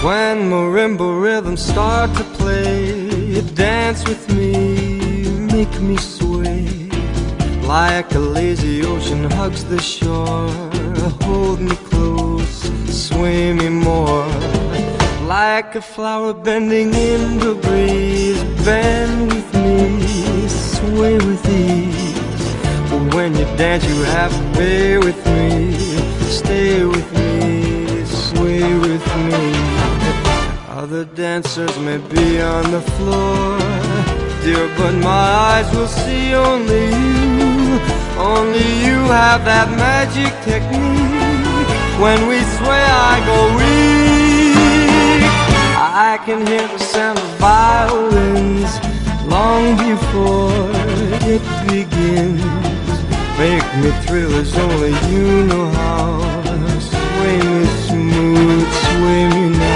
When marimba rhythms start to play, dance with me, make me sway. Like a lazy ocean hugs the shore, hold me close, sway me more. Like a flower bending in the breeze, bend with me, sway with ease. But when you dance you have to stay with me, stay with me, sway with me. Other dancers may be on the floor, dear, but my eyes will see only you. Only you have that magic technique. When we sway I go weak. I can hear the sound of violins long before it begins. Make me thrill as only you know how. Sway me smooth, sway me now.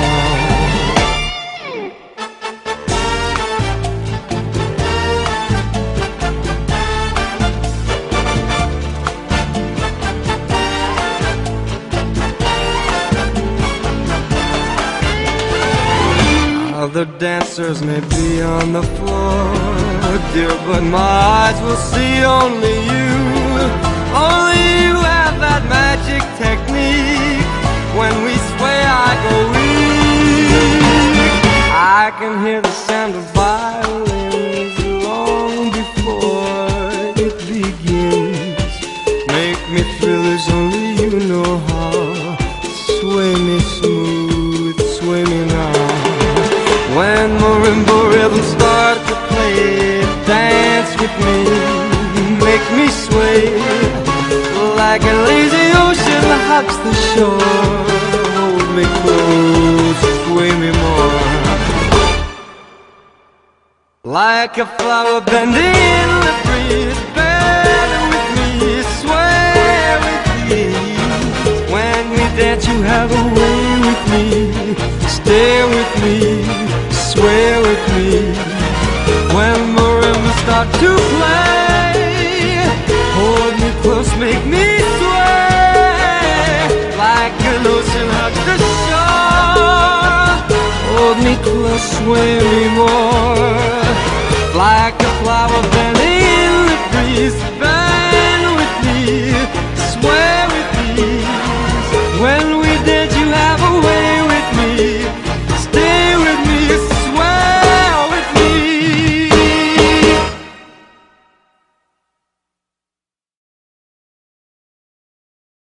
Other dancers may be on the floor, dear, but my eyes will see only you. Only you have that magic technique. When we sway I go weak. I can hear the sound of violins long before it begins. Make me thrill as only you know how. Sway me smooth, sway me now. When marimba rhythms start to play, dance with me, make me sway. Like a lazy ocean hugs the shore, hold me close, sway me more. Like a flower bending in the breeze, bend with me, sway with me. When we dance you have a way with me, stay with me, sway with me. When marimbas start to play, hold me close, make me sway. Like an ocean hugs the shore, hold me close, sway me more.